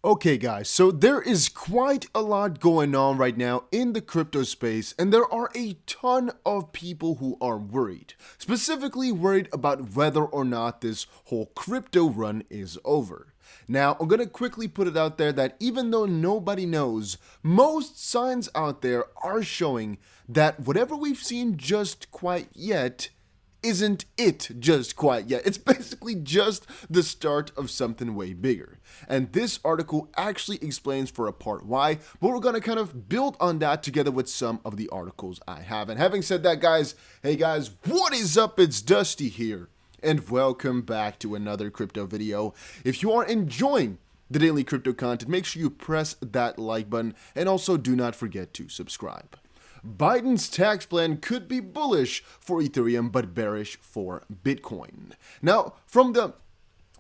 Okay guys, so there is quite a lot going on right now in the crypto space, and there are a ton of people who are worried. Specifically worried about whether or not this whole crypto run is over. Now, I'm gonna quickly put it out there that even though nobody knows, most signs out there are showing that whatever we've seen just quite yet isn't it just quite yet. It's basically just the start of something way bigger. And this article actually explains for a part why, but we're going to kind of build on that together with some of the articles I have. And having said that, guys, hey guys, what is up? It's Dusty here, and welcome back to another crypto video. If you are enjoying the daily crypto content, make sure you press that like button, and also do not forget to subscribe. Biden's tax plan could be bullish for Ethereum but bearish for Bitcoin. Now, from the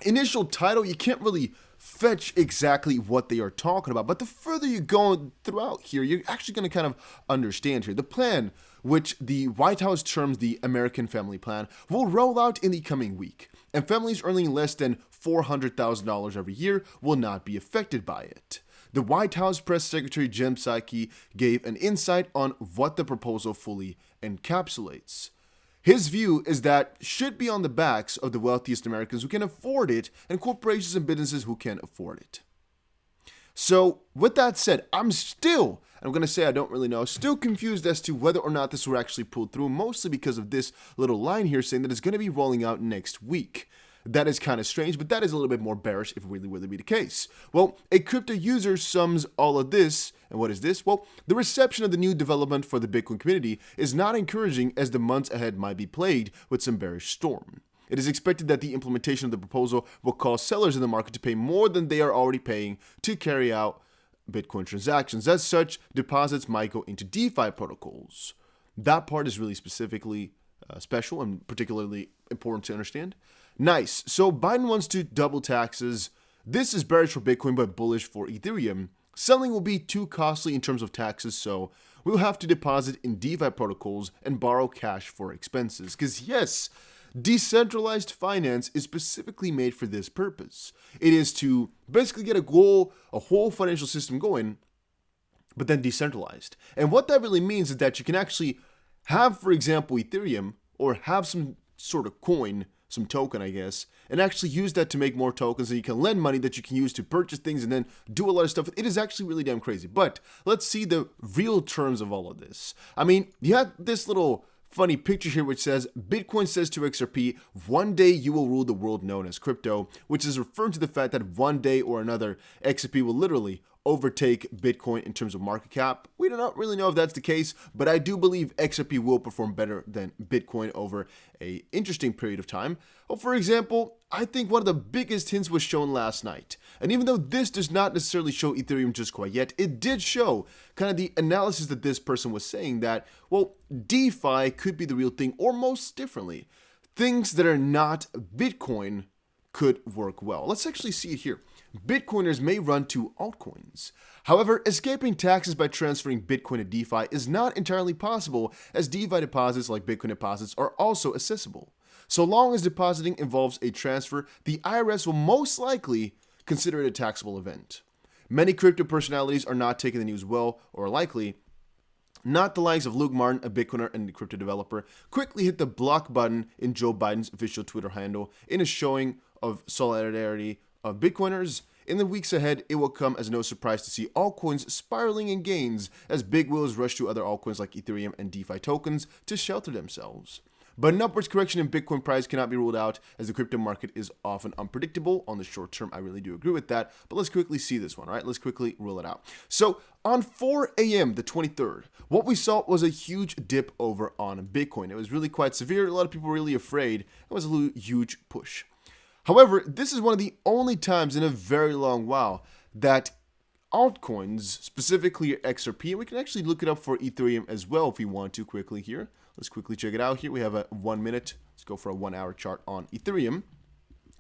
initial title, you can't really fetch exactly what they are talking about, but the further you go throughout here, you're actually going to kind of understand here. The plan, which the White House terms the American Family Plan, will roll out in the coming week, and families earning less than $400,000 every year will not be affected by it. The White House Press Secretary Jen Psaki gave an insight on what the proposal fully encapsulates. His view is that should be on the backs of the wealthiest Americans who can afford it and corporations and businesses who can't afford it. So with that said, I'm going to say I don't really know, still confused as to whether or not this will actually pull through, mostly because of this little line here saying that it's going to be rolling out next week. That is kind of strange, but that is a little bit more bearish if it really be the case. Well, a crypto user sums all of this, and what is this? Well, the reception of the new development for the Bitcoin community is not encouraging, as the months ahead might be plagued with some bearish storm. It is expected that the implementation of the proposal will cause sellers in the market to pay more than they are already paying to carry out Bitcoin transactions. As such, deposits might go into DeFi protocols. That part is really specifically special and particularly important to understand. Nice. So Biden wants to double taxes. This is bearish for Bitcoin but bullish for Ethereum. Selling will be too costly in terms of taxes, so we'll have to deposit in DeFi protocols and borrow cash for expenses. Because yes, decentralized finance is specifically made for this purpose. It is to basically get a whole financial system going, but then decentralized. And what that really means is that you can actually have, for example, Ethereum, or have some sort of coin, some token, I guess, and actually use that to make more tokens, and you can lend money that you can use to purchase things and then do a lot of stuff. It is actually really damn crazy. But let's see the real terms of all of this. I mean, you have this little funny picture here which says, Bitcoin says to XRP, one day you will rule the world known as crypto, which is referring to the fact that one day or another, XRP will literally overtake Bitcoin in terms of market cap. We do not really know if that's the case, but I do believe XRP will perform better than Bitcoin over an interesting period of time. Well, for example, I think one of the biggest hints was shown last night. And even though this does not necessarily show Ethereum just quite yet, it did show kind of the analysis that this person was saying that, well, DeFi could be the real thing, or most differently, things that are not Bitcoin could work well. Let's actually see it here. Bitcoiners may run to altcoins. However, escaping taxes by transferring Bitcoin to DeFi is not entirely possible, as DeFi deposits like Bitcoin deposits are also accessible. So long as depositing involves a transfer, the IRS will most likely consider it a taxable event. Many crypto personalities are not taking the news well, or likely. Not the likes of Luke Martin, a Bitcoiner and a crypto developer, quickly hit the block button in Joe Biden's official Twitter handle in a showing of solidarity of Bitcoiners. In the weeks ahead, it will come as no surprise to see altcoins spiraling in gains as big whales rush to other altcoins like Ethereum and DeFi tokens to shelter themselves. But an upwards correction in Bitcoin price cannot be ruled out, as the crypto market is often unpredictable on the short term. I really do agree with that. But let's quickly see this one, all right? Let's quickly rule it out. So on 4 a.m., the 23rd, what we saw was a huge dip over on Bitcoin. It was really quite severe. A lot of people were really afraid. It was a huge push. However, this is one of the only times in a very long while that altcoins, specifically XRP, and we can actually look it up for Ethereum as well if we want to quickly here. Let's quickly check it out here. We have a 1 minute. Let's go for a 1 hour chart on Ethereum.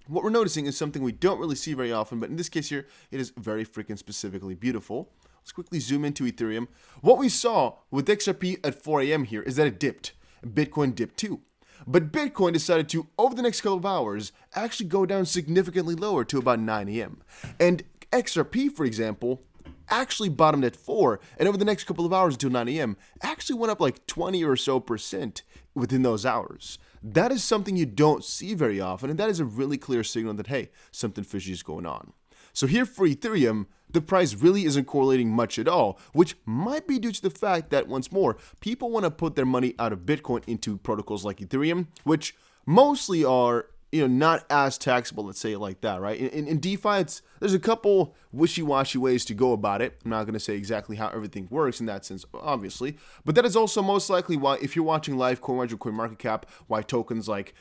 What we're noticing is something we don't really see very often, but in this case here, it is very freaking specifically beautiful. Let's quickly zoom into Ethereum. What we saw with XRP at 4 a.m. here is that it dipped. Bitcoin dipped too. But Bitcoin decided to, over the next couple of hours, actually go down significantly lower to about 9 a.m. And XRP, for example, actually bottomed at 4, and over the next couple of hours until 9 a.m. actually went up like 20 or so percent within those hours. That is something you don't see very often, and that is a really clear signal that, hey, something fishy is going on. So here for Ethereum, the price really isn't correlating much at all, which might be due to the fact that, once more, people want to put their money out of Bitcoin into protocols like Ethereum, which mostly are, not as taxable, let's say it like that, right? In DeFi, there's a couple wishy-washy ways to go about it. I'm not going to say exactly how everything works in that sense, obviously, but that is also most likely why, if you're watching live CoinWatch or CoinMarketCap, why tokens like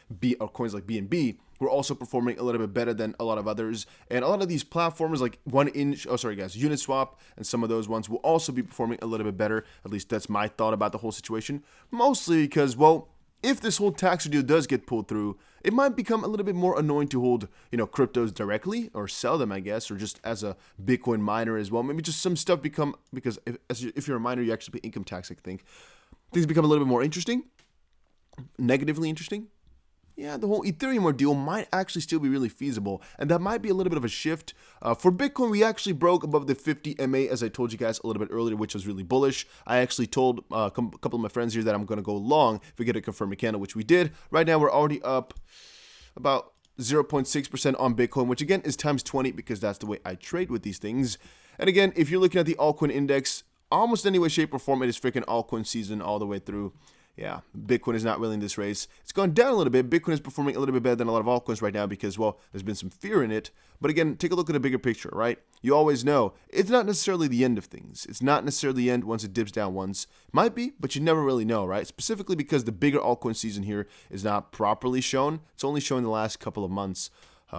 coins like BNB were also performing a little bit better than a lot of others, and a lot of these platforms like Uniswap and some of those ones will also be performing a little bit better. At least that's my thought about the whole situation, mostly because, well, if this whole tax deal does get pulled through, it might become a little bit more annoying to hold, cryptos directly or sell them, I guess, or just as a Bitcoin miner as well. Maybe just some stuff because if you're a miner, you actually pay income tax, I think. Things become a little bit more interesting, negatively interesting. Yeah, the whole Ethereum ordeal might actually still be really feasible, and that might be a little bit of a shift. For Bitcoin, we actually broke above the 50 MA, as I told you guys a little bit earlier, which was really bullish. I actually told a couple of my friends here that I'm going to go long if we get a confirmed candle, which we did. Right now, we're already up about 0.6% on Bitcoin, which again is times 20 because that's the way I trade with these things. And again, if you're looking at the altcoin index, almost any way, shape, or form, it is freaking altcoin season all the way through. Yeah, Bitcoin is not winning this race. It's gone down a little bit. Bitcoin is performing a little bit better than a lot of altcoins right now because, well, there's been some fear in it. But again, take a look at the bigger picture, right? You always know it's not necessarily the end of things. It's not necessarily the end once it dips down once. Might be, but you never really know, right? Specifically because the bigger altcoin season here is not properly shown. It's only showing the last couple of months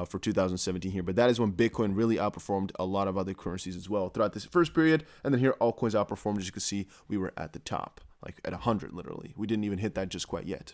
for 2017 here. But that is when Bitcoin really outperformed a lot of other currencies as well throughout this first period. And then here, altcoins outperformed. As you can see, we were at the top. Like at 100, literally. We didn't even hit that just quite yet.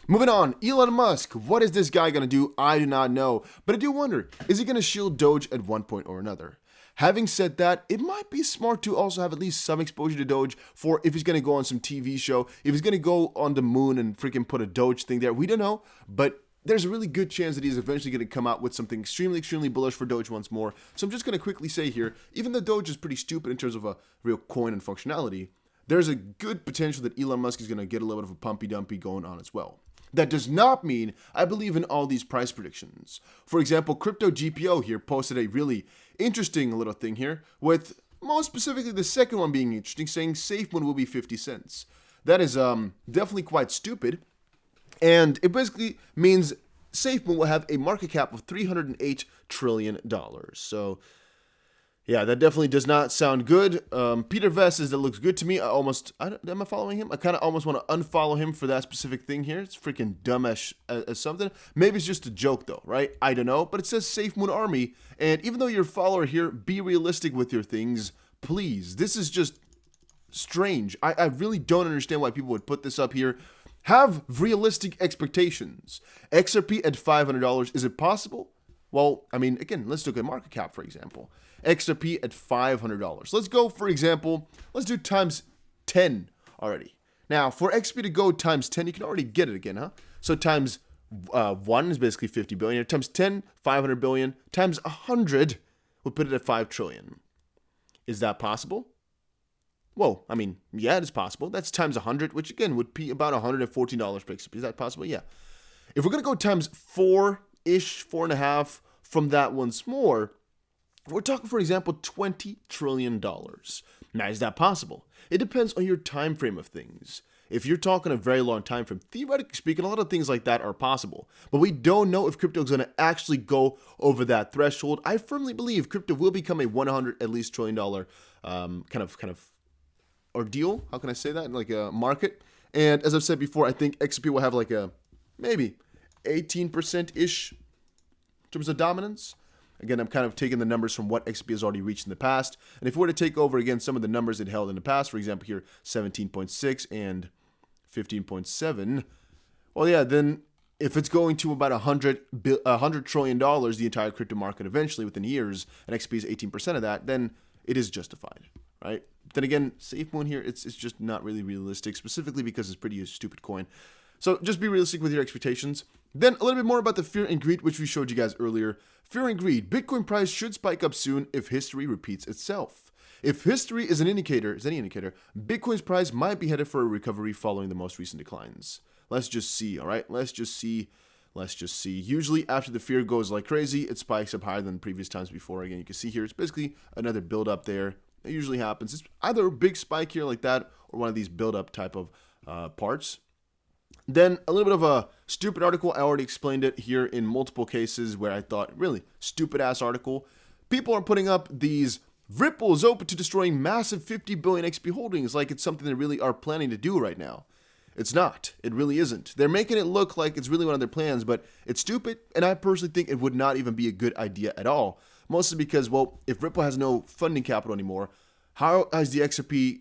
Moving on, Elon Musk. What is this guy going to do? I do not know. But I do wonder, is he going to shield Doge at one point or another? Having said that, it might be smart to also have at least some exposure to Doge for if he's going to go on some TV show, if he's going to go on the moon and freaking put a Doge thing there. We don't know, but there's a really good chance that he's eventually going to come out with something extremely, extremely bullish for Doge once more. So I'm just going to quickly say here, even though Doge is pretty stupid in terms of a real coin and functionality, there's a good potential that Elon Musk is going to get a little bit of a pumpy-dumpy going on as well. That does not mean I believe in all these price predictions. For example, Crypto GPO here posted a really interesting little thing here, with most specifically the second one being interesting, saying SafeMoon will be 50 cents. That is definitely quite stupid, and it basically means SafeMoon will have a market cap of $308 trillion. So yeah, that definitely does not sound good. Peter Vest says that looks good to me. Am I following him? I kind of almost want to unfollow him for that specific thing here. It's freaking dumb as something. Maybe it's just a joke though, right? I don't know. But it says SafeMoon Army. And even though you're a follower here, be realistic with your things, please. This is just strange. I really don't understand why people would put this up here. Have realistic expectations. XRP at $500, is it possible? Well, I mean, again, let's look at market cap, for example. XRP at $500. Let's go, for example, let's do times 10 already. Now, for XRP to go times 10, you can already get it again, huh? So times 1 is basically 50 billion. Times 10, 500 billion. Times 100 would put it at 5 trillion. Is that possible? Well, I mean, yeah, it is possible. That's times 100, which again would be about $114 per XRP. Is that possible? Yeah. If we're going to go times 4-ish, 4.5 from that once more, we're talking, for example, $20 trillion. Now, is that possible? It depends on your time frame of things. If you're talking a very long time frame, theoretically speaking, a lot of things like that are possible. But we don't know if crypto is going to actually go over that threshold. I firmly believe crypto will become a $100 at least trillion kind of ordeal. How can I say that? Like a market. And as I've said before, I think XRP will have like a maybe 18%-ish in terms of dominance. Again, I'm kind of taking the numbers from what XRP has already reached in the past. And if we were to take over, again, some of the numbers it held in the past, for example, here, 17.6 and 15.7, well, yeah, then if it's going to about $100 trillion, the entire crypto market eventually within years, and XRP is 18% of that, then it is justified, right? Then again, SafeMoon here, it's just not really realistic, specifically because it's pretty a stupid coin. So just be realistic with your expectations. Then a little bit more about the fear and greed, which we showed you guys earlier. Fear and greed. Bitcoin price should spike up soon if history repeats itself. If history is any indicator, Bitcoin's price might be headed for a recovery following the most recent declines. Let's just see, all right? Let's just see. Usually after the fear goes like crazy, it spikes up higher than previous times before. Again, you can see here, it's basically another build up there. It usually happens. It's either a big spike here like that or one of these build up type of parts. Then a little bit of a stupid article. I already explained it here in multiple cases where I thought, really, stupid ass article. People are putting up these Ripple is open to destroying massive 50 billion XP holdings like it's something they really are planning to do right now. It's not. It really isn't. They're making it look like it's really one of their plans, but it's stupid, and I personally think it would not even be a good idea at all. Mostly because, well, if Ripple has no funding capital anymore, how is the XRP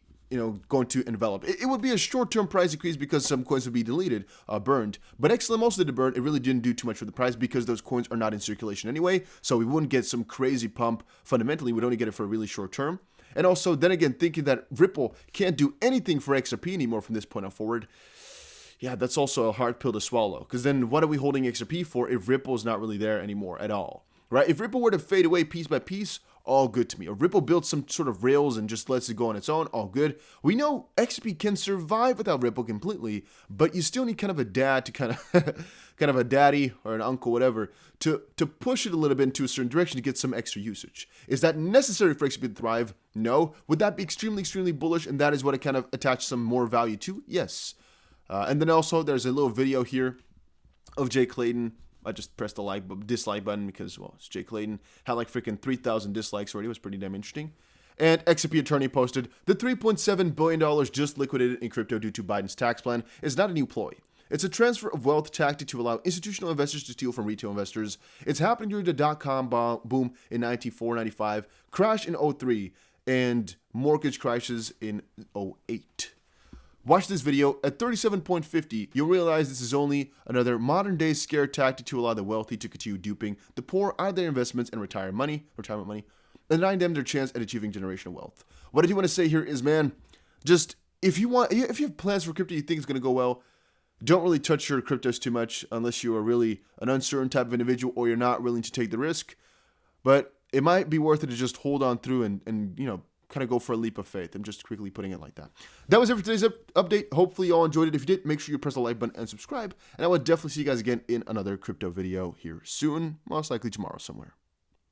going to envelop? It would be a short-term price increase because some coins would be deleted, burned. But XLM also did burn. It really didn't do too much for the price because those coins are not in circulation anyway. So we wouldn't get some crazy pump. Fundamentally, we'd only get it for a really short term. And also, then again, thinking that Ripple can't do anything for XRP anymore from this point on forward. Yeah, that's also a hard pill to swallow. Because then what are we holding XRP for if Ripple is not really there anymore at all? Right? If Ripple were to fade away piece by piece, all good to me. If Ripple builds some sort of rails and just lets it go on its own, all good. We know XRP can survive without Ripple completely, but you still need kind of a dad to kind of a daddy or an uncle, whatever, to push it a little bit into a certain direction to get some extra usage. Is that necessary for XRP to thrive? No. Would that be extremely, extremely bullish and that is what it kind of attached some more value to? Yes. And then also there's a little video here of Jay Clayton. I just pressed the dislike button because, well, it's Jay Clayton. Had like freaking 3,000 dislikes already. It was pretty damn interesting. And XRP attorney posted, the $3.7 billion just liquidated in crypto due to Biden's tax plan is not a new ploy. It's a transfer of wealth tactic to allow institutional investors to steal from retail investors. It's happened during the dot-com boom in 94, 95, crash in 03, and mortgage crashes in 08. Watch this video. At 37.50, you'll realize this is only another modern-day scare tactic to allow the wealthy to continue duping the poor out of their investments and retirement money, and denying them their chance at achieving generational wealth. What I do want to say here is, man, just if you have plans for crypto you think is going to go well, don't really touch your cryptos too much unless you are really an uncertain type of individual or you're not willing to take the risk. But it might be worth it to just hold on through and kind of go for a leap of faith. I'm just quickly putting it like that. That was it for today's update. Hopefully you all enjoyed it. If you did, make sure you press the like button and subscribe. And I will definitely see you guys again in another crypto video here soon, most likely tomorrow somewhere.